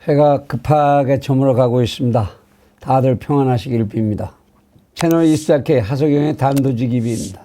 해가 급하게 저물어 가고 있습니다. 다들 평안하시길 빕니다. 채널 24K 하석영의 단도직입입니다.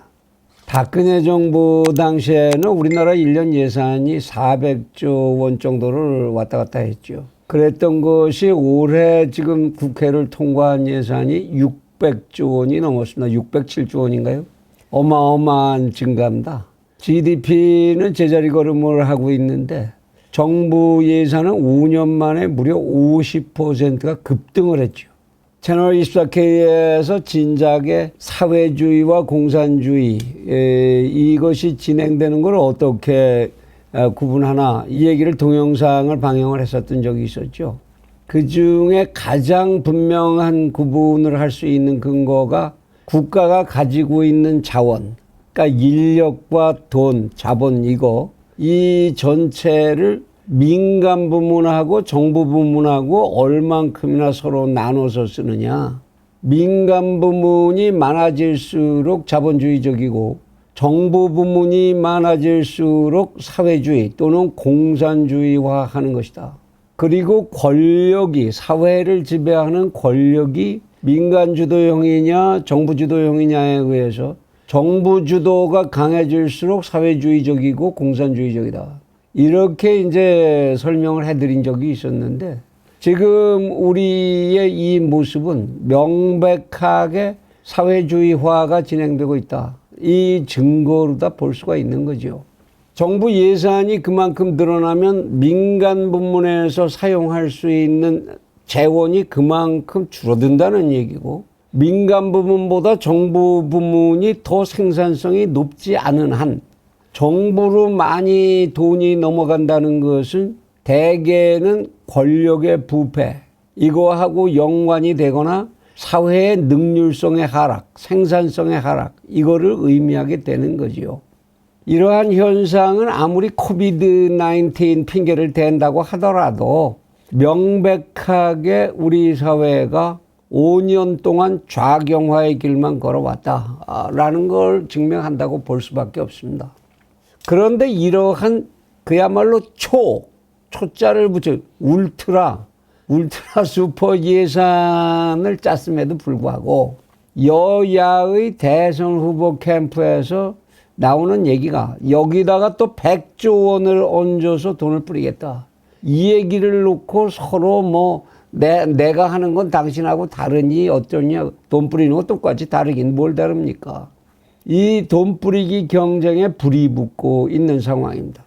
박근혜 정부 당시에는 우리나라 1년 예산이 400조 원 정도를 왔다 갔다 했죠. 그랬던 것이 올해 지금 국회를 통과한 예산이 600조 원이 넘었습니다. 607조 원인가요? 어마어마한 증가입니다. GDP는 제자리 걸음을 하고 있는데 정부 예산은 5년 만에 무려 50%가 급등을 했죠. 채널 24K에서 진작에 사회주의와 공산주의 이것이 진행되는 걸 어떻게 구분하나 이 얘기를 동영상을 방영을 했었던 적이 있었죠. 그중에 가장 분명한 구분을 할 수 있는 근거가 국가가 가지고 있는 자원, 그러니까 인력과 돈, 자본 이 전체를 민간 부문하고 정부 부문하고 얼만큼이나 서로 나눠서 쓰느냐. 민간 부문이 많아질수록 자본주의적이고 정부 부문이 많아질수록 사회주의 또는 공산주의화하는 것이다. 그리고 권력이 사회를 지배하는 권력이 민간 주도형이냐 정부 주도형이냐에 의해서 정부 주도가 강해질수록 사회주의적이고 공산주의적이다. 이렇게 이제 설명을 해드린 적이 있었는데 지금 우리의 이 모습은 명백하게 사회주의화가 진행되고 있다. 이 증거로 다 볼 수가 있는 거죠. 정부 예산이 그만큼 늘어나면 민간 부문에서 사용할 수 있는 재원이 그만큼 줄어든다는 얘기고 민간 부문보다 정부 부문이 더 생산성이 높지 않은 한 정부로 많이 돈이 넘어간다는 것은 대개는 권력의 부패 이거하고 연관이 되거나 사회의 능률성의 하락, 생산성의 하락 이거를 의미하게 되는 거지요. 이러한 현상은 아무리 코비드-19 핑계를 댄다고 하더라도 명백하게 우리 사회가 5년 동안 좌경화의 길만 걸어왔다라는 걸 증명한다고 볼 수밖에 없습니다. 그런데 이러한 그야말로 초자를 붙여 울트라 슈퍼 예산을 짰음에도 불구하고 여야의 대선 후보 캠프에서 나오는 얘기가 여기다가 또 100조 원을 얹어서 돈을 뿌리겠다. 이 얘기를 놓고 서로 내가 하는 건 당신하고 다르니 어쩌냐 돈 뿌리는 거 똑같이 다르긴 뭘 다릅니까? 이 돈 뿌리기 경쟁에 불이 붙고 있는 상황입니다.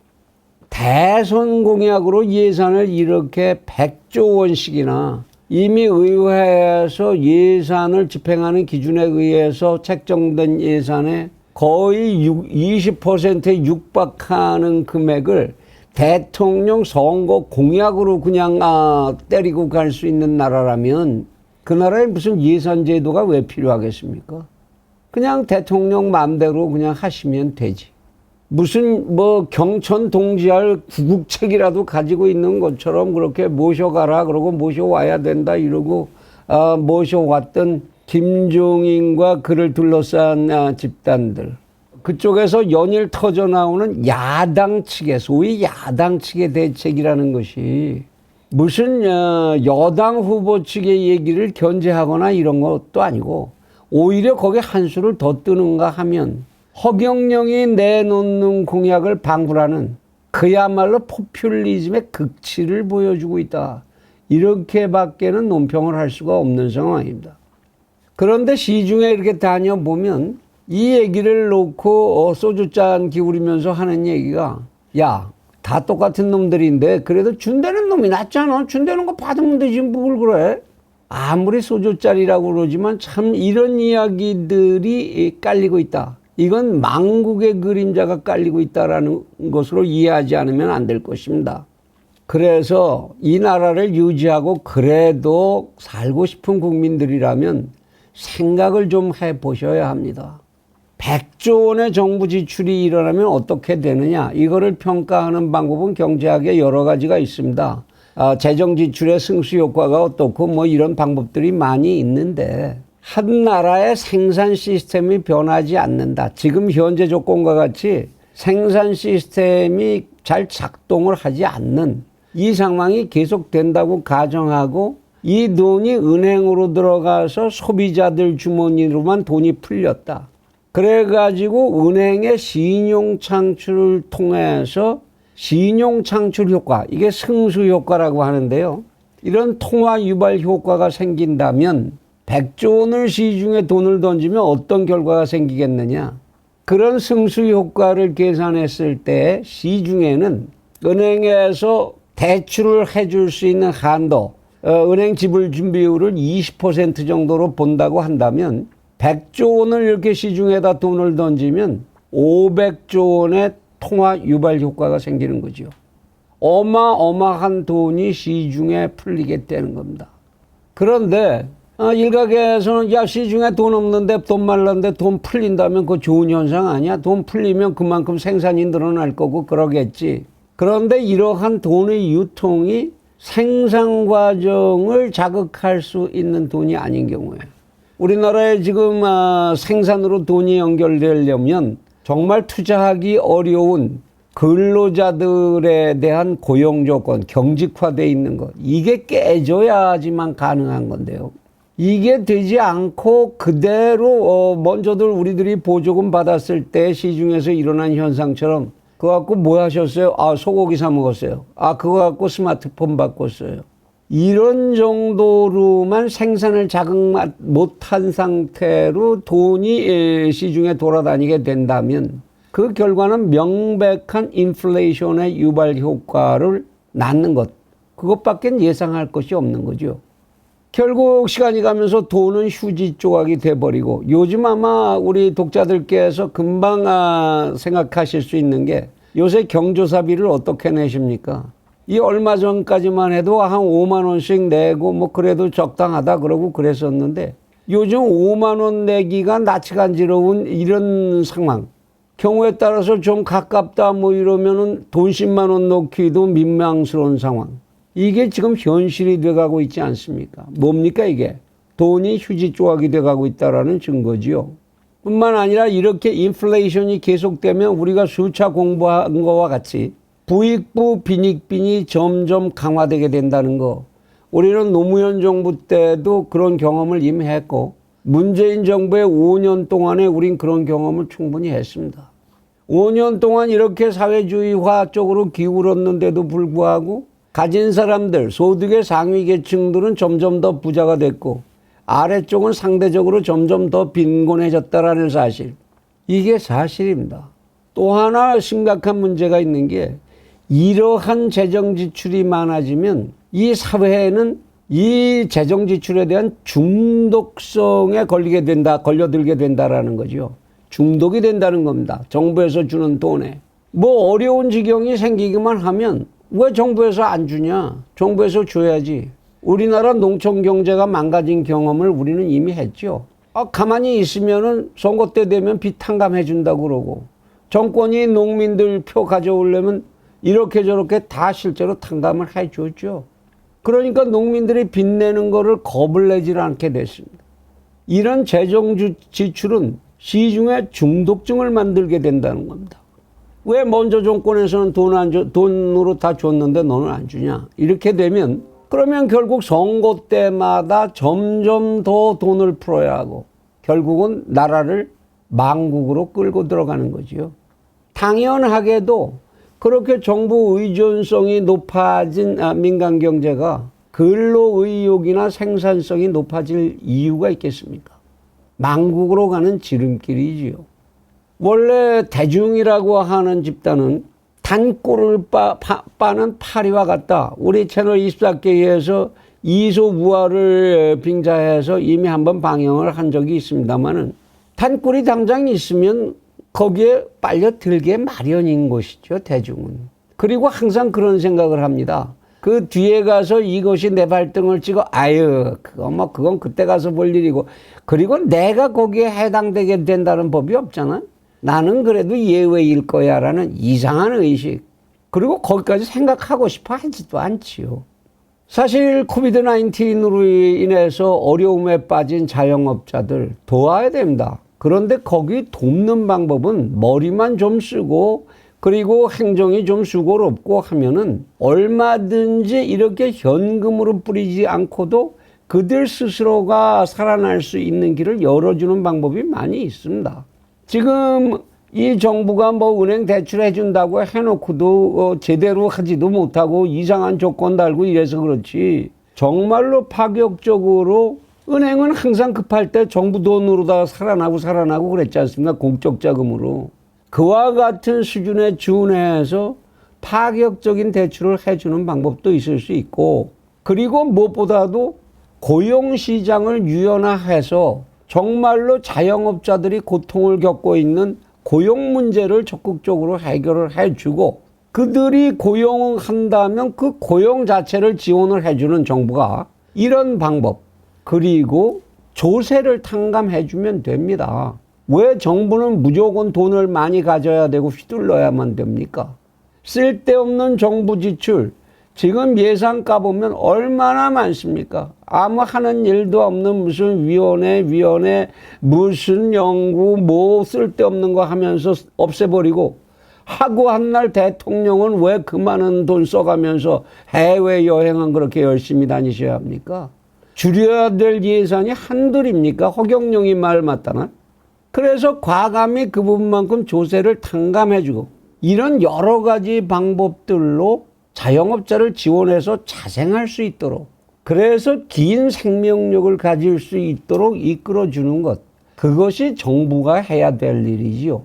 대선 공약으로 예산을 이렇게 100조 원씩이나 이미 의회에서 예산을 집행하는 기준에 의해서 책정된 예산에 거의 20%에 육박하는 금액을 대통령 선거 공약으로 그냥 때리고 갈 수 있는 나라라면 그 나라에 무슨 예산 제도가 왜 필요하겠습니까? 그냥 대통령 마음대로 그냥 하시면 되지. 무슨 경천 동지할 구국책이라도 가지고 있는 것처럼 그렇게 모셔가라 그러고 모셔와야 된다 이러고 모셔왔던 김종인과 그를 둘러싼 집단들. 그쪽에서 연일 터져 나오는 야당 측의 소위 야당 측의 대책이라는 것이 무슨 여당 후보 측의 얘기를 견제하거나 이런 것도 아니고 오히려 거기에 한 수를 더 뜨는가 하면 허경영이 내놓는 공약을 방불하는 그야말로 포퓰리즘의 극치를 보여주고 있다. 이렇게밖에는 논평을 할 수가 없는 상황입니다. 그런데 시중에 이렇게 다녀보면 이 얘기를 놓고 소주잔 기울이면서 하는 얘기가 야, 다 똑같은 놈들인데 그래도 준대는 놈이 낫잖아. 준대는 거 받으면 되지 뭘 그래. 아무리 소주잔이라고 그러지만 참 이런 이야기들이 깔리고 있다. 이건 망국의 그림자가 깔리고 있다는 것으로 이해하지 않으면 안 될 것입니다. 그래서 이 나라를 유지하고 그래도 살고 싶은 국민들이라면 생각을 좀 해보셔야 합니다. 100조 원의 정부 지출이 일어나면 어떻게 되느냐 이거를 평가하는 방법은 경제학에 여러 가지가 있습니다. 재정 지출의 승수 효과가 어떻고 이런 방법들이 많이 있는데 한 나라의 생산 시스템이 변하지 않는다. 지금 현재 조건과 같이 생산 시스템이 잘 작동을 하지 않는 이 상황이 계속된다고 가정하고 이 돈이 은행으로 들어가서 소비자들 주머니로만 돈이 풀렸다. 그래가지고 은행의 신용 창출을 통해서 신용 창출 효과, 이게 승수 효과라고 하는데요. 이런 통화 유발 효과가 생긴다면 100조 원을 시중에 돈을 던지면 어떤 결과가 생기겠느냐. 그런 승수 효과를 계산했을 때 시중에는 은행에서 대출을 해줄 수 있는 한도, 은행 지불 준비율을 20% 정도로 본다고 한다면 100조 원을 이렇게 시중에다 돈을 던지면 500조 원의 통화 유발 효과가 생기는 거죠. 어마어마한 돈이 시중에 풀리게 되는 겁니다. 그런데 일각에서는 야, 시중에 돈 없는데 돈 말랐는데 돈 풀린다면 그거 좋은 현상 아니야? 돈 풀리면 그만큼 생산이 늘어날 거고 그러겠지. 그런데 이러한 돈의 유통이 생산 과정을 자극할 수 있는 돈이 아닌 경우에 우리나라에 지금 생산으로 돈이 연결되려면 정말 투자하기 어려운 근로자들에 대한 고용 조건, 경직화되어 있는 것, 이게 깨져야지만 가능한 건데요. 이게 되지 않고 그대로 먼저들 우리들이 보조금 받았을 때 시중에서 일어난 현상처럼 그거 갖고 뭐 하셨어요? 소고기 사 먹었어요. 그거 갖고 스마트폰 바꿨어요. 이런 정도로만 생산을 자극 못한 상태로 돈이 시중에 돌아다니게 된다면 그 결과는 명백한 인플레이션의 유발 효과를 낳는 것, 그것밖에 예상할 것이 없는 거죠. 결국 시간이 가면서 돈은 휴지 조각이 돼버리고, 요즘 아마 우리 독자들께서 금방 생각하실 수 있는 게 요새 경조사비를 어떻게 내십니까? 이 얼마 전까지만 해도 한 5만 원씩 내고 뭐 그래도 적당하다 그러고 그랬었는데 요즘 5만 원 내기가 낯이 간지러운 이런 상황. 경우에 따라서 좀 가깝다 뭐 이러면은 돈 10만 원 넣기도 민망스러운 상황. 이게 지금 현실이 돼가고 있지 않습니까? 뭡니까 이게? 돈이 휴지 조각이 돼가고 있다라는 증거지요. 뿐만 아니라 이렇게 인플레이션이 계속되면 우리가 수차 공부한 거와 같이 부익부 빈익빈이 점점 강화되게 된다는 거. 우리는 노무현 정부 때도 그런 경험을 이미 했고 문재인 정부의 5년 동안에 우린 그런 경험을 충분히 했습니다. 5년 동안 이렇게 사회주의화 쪽으로 기울었는데도 불구하고 가진 사람들, 소득의 상위 계층들은 점점 더 부자가 됐고 아래쪽은 상대적으로 점점 더 빈곤해졌다라는 사실. 이게 사실입니다. 또 하나 심각한 문제가 있는 게 이러한 재정 지출이 많아지면 이 사회에는 이 재정 지출에 대한 중독성에 걸려들게 된다라는 거죠. 중독이 된다는 겁니다. 정부에서 주는 돈에. 뭐 어려운 지경이 생기기만 하면 왜 정부에서 안 주냐? 정부에서 줘야지. 우리나라 농촌 경제가 망가진 경험을 우리는 이미 했죠. 가만히 있으면은 선거 때 되면 빚 탕감해 준다고 그러고 정권이 농민들 표 가져오려면 이렇게 저렇게 다 실제로 탕감을 해 줬죠. 그러니까 농민들이 빚내는 거를 겁을 내질 않게 됐습니다. 이런 재정 지출은 시중에 중독증을 만들게 된다는 겁니다. 왜 먼저 정권에서는 돈으로 다 줬는데 너는 안 주냐? 이렇게 되면 그러면 결국 선거 때마다 점점 더 돈을 풀어야 하고 결국은 나라를 망국으로 끌고 들어가는 거지요. 당연하게도 그렇게 정부 의존성이 높아진 민간 경제가 근로 의욕이나 생산성이 높아질 이유가 있겠습니까? 망국으로 가는 지름길이지요. 원래 대중이라고 하는 집단은 단골을 빠는 파리와 같다. 우리 채널 24K에서 이소무화를 빙자해서 이미 한번 방영을 한 적이 있습니다만은 단골이 당장 있으면 거기에 빨려들게 마련인 것이죠, 대중은. 그리고 항상 그런 생각을 합니다. 그 뒤에 가서 이것이 내 발등을 찍어, 그건 그때 가서 볼 일이고. 그리고 내가 거기에 해당되게 된다는 법이 없잖아. 나는 그래도 예외일 거야 라는 이상한 의식. 그리고 거기까지 생각하고 싶어 하지도 않지요. 사실 코비드 19으로 인해서 어려움에 빠진 자영업자들 도와야 됩니다. 그런데 거기 돕는 방법은 머리만 좀 쓰고 그리고 행정이 좀 수고롭고 하면은 얼마든지 이렇게 현금으로 뿌리지 않고도 그들 스스로가 살아날 수 있는 길을 열어주는 방법이 많이 있습니다. 지금 이 정부가 뭐 은행 대출해 준다고 해놓고도 제대로 하지도 못하고 이상한 조건 달고 이래서 그렇지, 정말로 파격적으로 은행은 항상 급할 때 정부 돈으로다가 살아나고 그랬지 않습니까? 공적 자금으로. 그와 같은 수준에 준해서 파격적인 대출을 해주는 방법도 있을 수 있고, 그리고 무엇보다도 고용시장을 유연화해서 정말로 자영업자들이 고통을 겪고 있는 고용 문제를 적극적으로 해결을 해주고, 그들이 고용한다면 그 고용 자체를 지원을 해주는 정부가 이런 방법, 그리고 조세를 탕감해주면 됩니다. 왜 정부는 무조건 돈을 많이 가져야 되고 휘둘러야만 됩니까? 쓸데없는 정부 지출, 지금 예산 까보면 얼마나 많습니까? 아무 하는 일도 없는 무슨 위원회, 무슨 연구, 뭐 쓸데없는 거 하면서 없애버리고, 하고 한 날 대통령은 왜 그 많은 돈 써가면서 해외여행은 그렇게 열심히 다니셔야 합니까? 줄여야 될 예산이 한둘입니까? 허경영이 말 맞다나? 그래서 과감히 그 부분만큼 조세를 탕감해주고, 이런 여러 가지 방법들로 자영업자를 지원해서 자생할 수 있도록, 그래서 긴 생명력을 가질 수 있도록 이끌어주는 것, 그것이 정부가 해야 될 일이지요.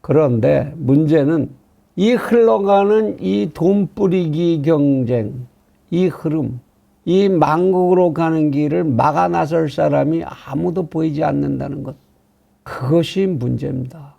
그런데 문제는 이 흘러가는 이 돈 뿌리기 경쟁, 이 흐름, 이 망국으로 가는 길을 막아 나설 사람이 아무도 보이지 않는다는 것, 그것이 문제입니다.